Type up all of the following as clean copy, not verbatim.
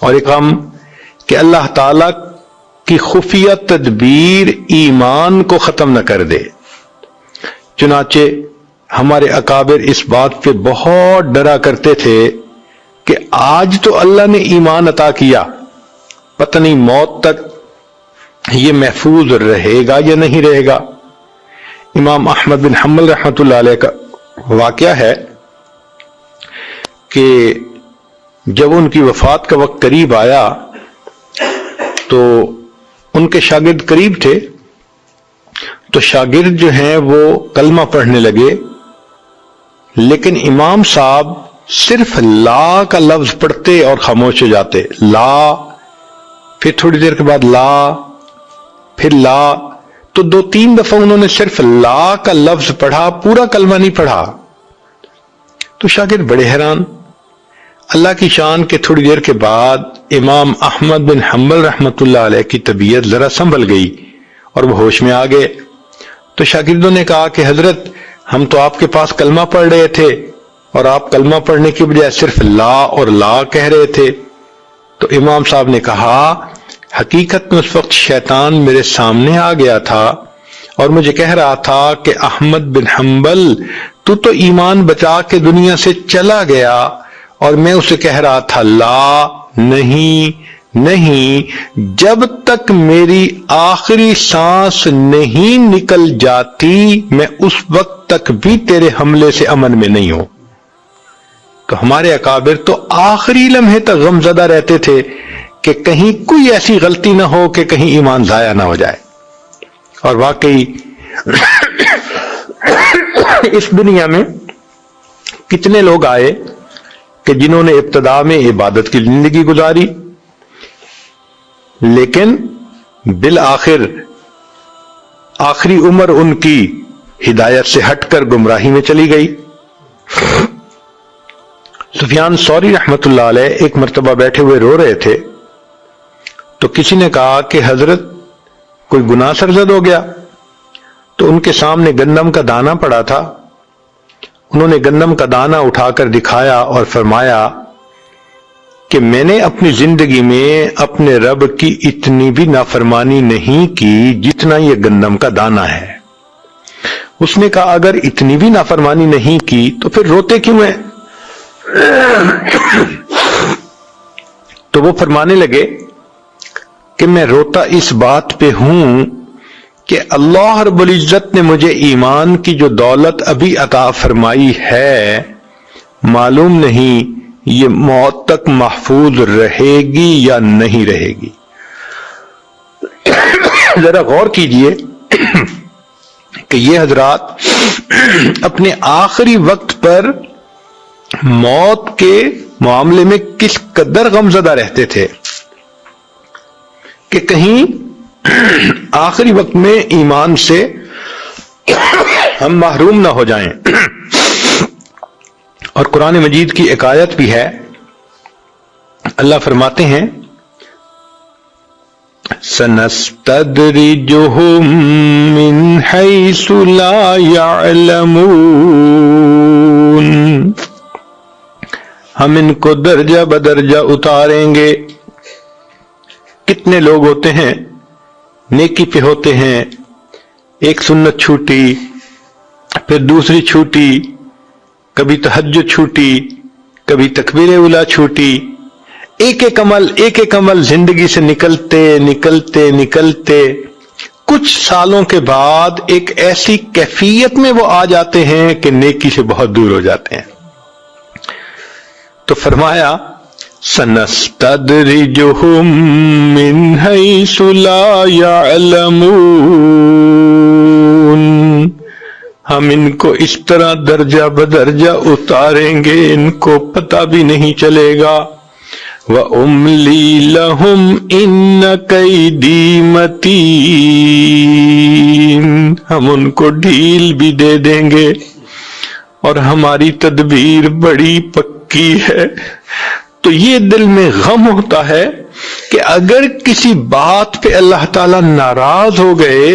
اور ایک غم کہ اللہ تعالی کی خفیہ تدبیر ایمان کو ختم نہ کر دے۔ چنانچہ ہمارے اکابر اس بات پہ بہت ڈرا کرتے تھے کہ آج تو اللہ نے ایمان عطا کیا، پتہ نہیں موت تک یہ محفوظ رہے گا یا نہیں رہے گا۔ امام احمد بن حنبل رحمۃ اللہ علیہ کا واقعہ ہے کہ جب ان کی وفات کا وقت قریب آیا تو ان کے شاگرد قریب تھے، تو شاگرد جو ہیں وہ کلمہ پڑھنے لگے، لیکن امام صاحب صرف لا کا لفظ پڑھتے اور خاموش ہو جاتے، لا، پھر تھوڑی دیر کے بعد لا، پھر لا، تو 2-3 دفعہ انہوں نے صرف لا کا لفظ پڑھا، پورا کلمہ نہیں پڑھا۔ تو شاگرد بڑے حیران۔ اللہ کی شان کے تھوڑی دیر کے بعد امام احمد بن حنبل رحمۃ اللہ علیہ کی طبیعت ذرا سنبھل گئی اور وہ ہوش میں آ گئے۔ تو شاگردوں نے کہا کہ حضرت ہم تو آپ کے پاس کلمہ پڑھ رہے تھے اور آپ کلمہ پڑھنے کی بجائے صرف لا اور لا کہہ رہے تھے۔ تو امام صاحب نے کہا حقیقت میں اس وقت شیطان میرے سامنے آ گیا تھا اور مجھے کہہ رہا تھا کہ احمد بن حنبل تو ایمان بچا کے دنیا سے چلا گیا، اور میں اسے کہہ رہا تھا لا، نہیں، جب تک میری آخری سانس نہیں نکل جاتی میں اس وقت تک بھی تیرے حملے سے امن میں نہیں ہوں۔ تو ہمارے اکابر تو آخری لمحے تک غمزدہ رہتے تھے کہ کہیں کوئی ایسی غلطی نہ ہو کہ کہیں ایمان ضائع نہ ہو جائے۔ اور واقعی اس دنیا میں کتنے لوگ آئے کہ جنہوں نے ابتدا میں عبادت کی زندگی گزاری، لیکن بالآخر آخری عمر ان کی ہدایت سے ہٹ کر گمراہی میں چلی گئی۔ سفیان ثوری رحمت اللہ علیہ ایک مرتبہ بیٹھے ہوئے رو رہے تھے، تو کسی نے کہا کہ حضرت کوئی گناہ سرزد ہو گیا؟ تو ان کے سامنے گندم کا دانہ پڑا تھا، انہوں نے گندم کا دانہ اٹھا کر دکھایا اور فرمایا کہ میں نے اپنی زندگی میں اپنے رب کی اتنی بھی نافرمانی نہیں کی جتنا یہ گندم کا دانہ ہے۔ اس نے کہا اگر اتنی بھی نافرمانی نہیں کی تو پھر روتے کیوں ہیں؟ تو وہ فرمانے لگے کہ میں روتا اس بات پہ ہوں کہ اللہ رب العزت نے مجھے ایمان کی جو دولت ابھی عطا فرمائی ہے، معلوم نہیں یہ موت تک محفوظ رہے گی یا نہیں رہے گی۔ ذرا غور کیجئے کہ یہ حضرات اپنے آخری وقت پر موت کے معاملے میں کس قدر غمزدہ رہتے تھے کہ کہیں آخری وقت میں ایمان سے ہم محروم نہ ہو جائیں۔ اور قرآن مجید کی ایک آیت بھی ہے، اللہ فرماتے ہیں سَنَسْتَدْرِجُهُم مِّنْ حَيْثُ لَا يَعْلَمُونَ، ہم ان کو درجہ بدرجہ اتاریں گے۔ کتنے لوگ ہوتے ہیں نیکی پہ ہوتے ہیں، ایک سنت چھوٹی، پھر دوسری چھوٹی، کبھی تہجد چھوٹی، کبھی تکبیر اولیٰ چھوٹی، ایک ایک عمل زندگی سے نکلتے کچھ سالوں کے بعد ایک ایسی کیفیت میں وہ آ جاتے ہیں کہ نیکی سے بہت دور ہو جاتے ہیں۔ تو فرمایا سَنَسْتَدْرِجُهُم مِّنْ حَيْثُ لَا يَعْلَمُونَ، ہم ان کو اس طرح درجہ بدرجہ اتاریں گے ان کو پتہ بھی نہیں چلے گا۔ وَأُمْلِي لَهُمْ إِنَّ كَيْدِي مَتِينٌ، ہم ان کو ڈھیل بھی دے دیں گے اور ہماری تدبیر بڑی پکی ہے۔ تو یہ دل میں غم ہوتا ہے کہ اگر کسی بات پہ اللہ تعالیٰ ناراض ہو گئے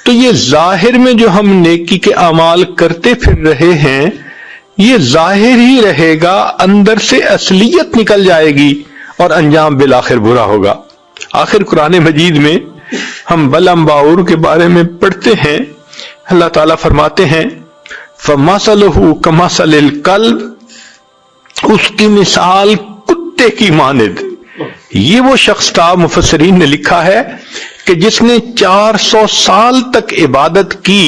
تو یہ ظاہر میں جو ہم نیکی کے اعمال کرتے پھر رہے ہیں یہ ظاہر ہی رہے گا، اندر سے اصلیت نکل جائے گی اور انجام بالآخر برا ہوگا۔ آخر قرآن مجید میں ہم بلعم باعور کے بارے میں پڑھتے ہیں، اللہ تعالیٰ فرماتے ہیں فَمَثَلُهُ كَمَثَلِ الْكَلْبِ، اس کی مثال کتے کی مانند۔ یہ وہ شخص تھا، مفسرین نے لکھا ہے کہ جس نے 400 سال تک عبادت کی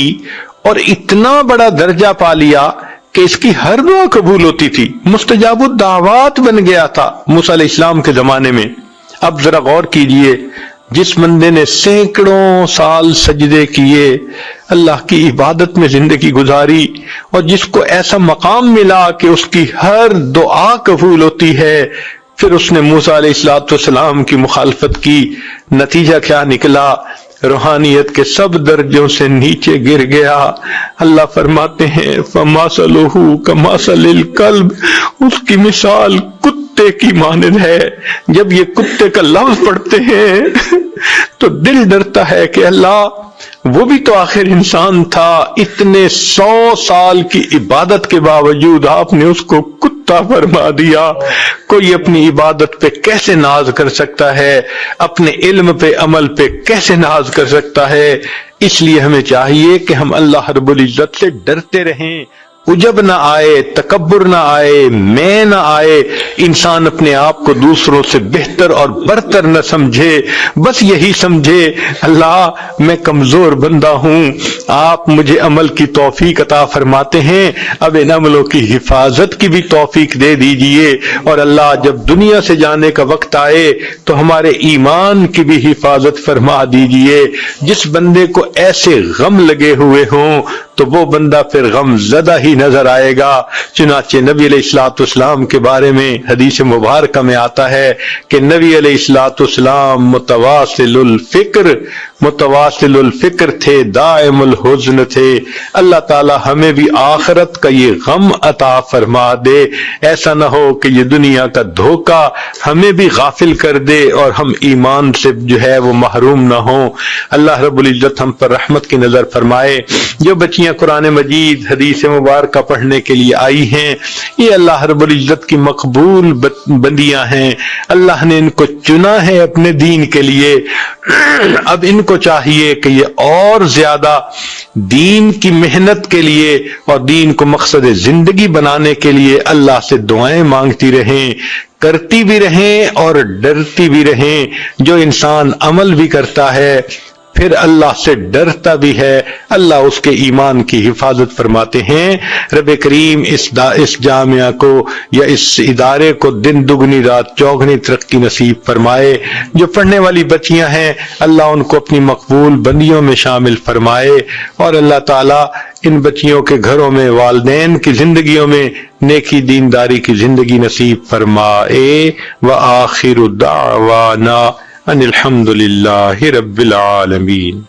اور اتنا بڑا درجہ پا لیا کہ اس کی ہر دعا قبول ہوتی تھی، مستجاب الدعوات بن گیا تھا موسیٰ علیہ السلام کے زمانے میں۔ اب ذرا غور کیجئے، جس بندے نے سینکڑوں سال سجدے کیے، اللہ کی عبادت میں زندگی گزاری، اور جس کو ایسا مقام ملا کہ اس کی ہر دعا قبول ہوتی ہے، پھر اس نے موسیٰ علیہ السلام کی مخالفت کی، نتیجہ کیا نکلا؟ روحانیت کے سب درجوں سے نیچے گر گیا۔ اللہ فرماتے ہیں فَمَثَلُهُ كَمَثَلِ الْكَلْبِ، اس کی مثال کتے کی مانند ہے۔ جب یہ کتے کا لفظ پڑھتے ہیں تو دل ڈرتا ہے کہ اللہ، وہ بھی تو آخر انسان تھا، اتنے 100 سال کی عبادت کے باوجود آپ نے اس کو کتا فرما دیا۔ کوئی اپنی عبادت پہ کیسے ناز کر سکتا ہے؟ اپنے علم پہ، عمل پہ کیسے ناز کر سکتا ہے؟ اس لیے ہمیں چاہیے کہ ہم اللہ رب العزت سے ڈرتے رہیں، عجب نہ آئے، تکبر نہ آئے، میں نہ آئے، انسان اپنے آپ کو دوسروں سے بہتر اور برتر نہ سمجھے، بس یہی سمجھے اللہ میں کمزور بندہ ہوں، آپ مجھے عمل کی توفیق عطا فرماتے ہیں، اب ان عملوں کی حفاظت کی بھی توفیق دے دیجئے، اور اللہ جب دنیا سے جانے کا وقت آئے تو ہمارے ایمان کی بھی حفاظت فرما دیجئے۔ جس بندے کو ایسے غم لگے ہوئے ہوں تو وہ بندہ پھر غم زدہ ہی نظر آئے گا۔ چنانچہ نبی علیہ السلام کے بارے میں حدیث مبارکہ میں آتا ہے کہ نبی علیہ السلام متواصل الفکر تھے، دائم الحزن تھے۔ اللہ تعالی ہمیں بھی آخرت کا یہ غم عطا فرما دے، ایسا نہ ہو کہ یہ دنیا کا دھوکہ ہمیں بھی غافل کر دے اور ہم ایمان سے جو ہے وہ محروم نہ ہوں۔ اللہ رب العزت ہم پر رحمت کی نظر فرمائے۔ جو بچیاں قرآن مجید حدیث مبارکہ پڑھنے کے لیے آئی ہیں، یہ اللہ رب العزت کی مقبول بندیاں ہیں، اللہ نے ان کو چنا ہے اپنے دین کے لیے۔ اب ان کو چاہیے کہ یہ اور زیادہ دین کی محنت کے لیے اور دین کو مقصد زندگی بنانے کے لیے اللہ سے دعائیں مانگتی رہیں، کرتی بھی رہیں اور ڈرتی بھی رہیں۔ جو انسان عمل بھی کرتا ہے پھر اللہ سے ڈرتا بھی ہے، اللہ اس کے ایمان کی حفاظت فرماتے ہیں۔ رب کریم اس جامعہ کو یا اس ادارے کو دن دگنی رات چوگنی ترقی نصیب فرمائے۔ جو پڑھنے والی بچیاں ہیں اللہ ان کو اپنی مقبول بندیوں میں شامل فرمائے، اور اللہ تعالیٰ ان بچیوں کے گھروں میں، والدین کی زندگیوں میں نیکی دینداری کی زندگی نصیب فرمائے۔ وآخر دعوانا ان الحمد للہ رب العالمین۔